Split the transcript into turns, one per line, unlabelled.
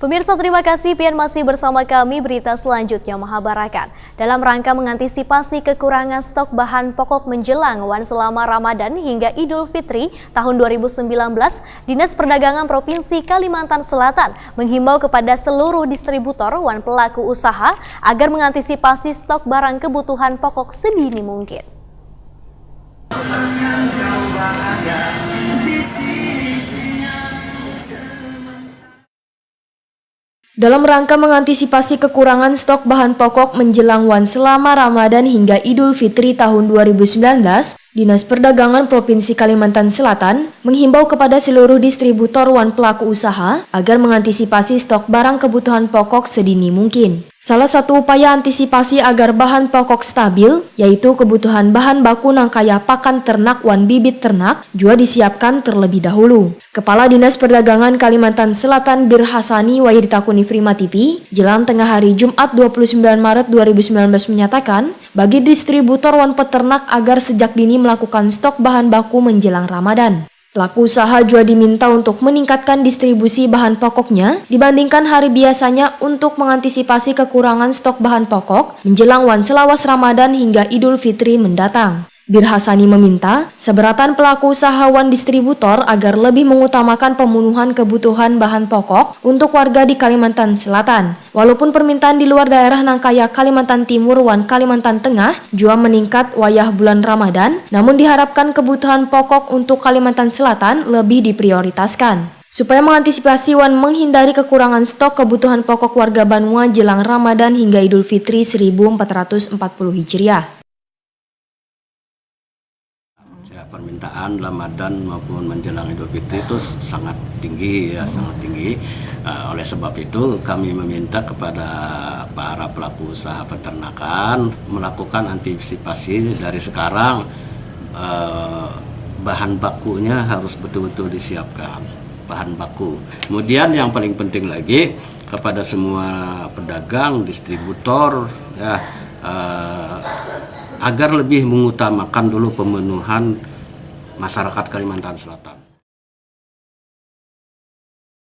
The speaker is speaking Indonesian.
Pemirsa, terima kasih pian masih bersama kami. Berita selanjutnya Mahabarakan. Dalam rangka mengantisipasi kekurangan stok bahan pokok menjelang wan selama Ramadan hingga Idul Fitri tahun 2019, Dinas Perdagangan Provinsi Kalimantan Selatan menghimbau kepada seluruh distributor wan pelaku usaha agar mengantisipasi stok barang kebutuhan pokok sedini mungkin.
Dalam rangka mengantisipasi kekurangan stok bahan pokok menjelang wan selama Ramadan hingga Idul Fitri tahun 2019, Dinas Perdagangan Provinsi Kalimantan Selatan menghimbau kepada seluruh distributor wan pelaku usaha agar mengantisipasi stok barang kebutuhan pokok sedini mungkin. Salah satu upaya antisipasi agar bahan pokok stabil, yaitu kebutuhan bahan baku nangkaya pakan ternak wan bibit ternak, juga disiapkan terlebih dahulu. Kepala Dinas Perdagangan Kalimantan Selatan Bir Hasani Wahyuditakuni Prima TV, jelang tengah hari Jumat 29 Maret 2019 menyatakan, bagi distributor wan peternak agar sejak dini melakukan stok bahan baku menjelang Ramadan. Pelaku usaha juga diminta untuk meningkatkan distribusi bahan pokoknya dibandingkan hari biasanya untuk mengantisipasi kekurangan stok bahan pokok menjelang wan selawas Ramadan hingga Idul Fitri mendatang. Bir Hasani meminta seberatan pelaku usaha wan distributor agar lebih mengutamakan pemenuhan kebutuhan bahan pokok untuk warga di Kalimantan Selatan. Walaupun permintaan di luar daerah nangkaya Kalimantan Timur wan Kalimantan Tengah juga meningkat wayah bulan Ramadan, namun diharapkan kebutuhan pokok untuk Kalimantan Selatan lebih diprioritaskan. Supaya mengantisipasi wan menghindari kekurangan stok kebutuhan pokok warga Banua jelang Ramadan hingga Idul Fitri 1440 Hijriah.
Permintaan Ramadan maupun menjelang Idul Fitri itu sangat tinggi ya, sangat tinggi. Oleh sebab itu kami meminta kepada para pelaku usaha peternakan melakukan antisipasi dari sekarang. Bahan bakunya harus betul-betul disiapkan, bahan baku. Kemudian yang paling penting lagi kepada semua pedagang, distributor ya, agar lebih mengutamakan dulu pemenuhan masyarakat Kalimantan Selatan.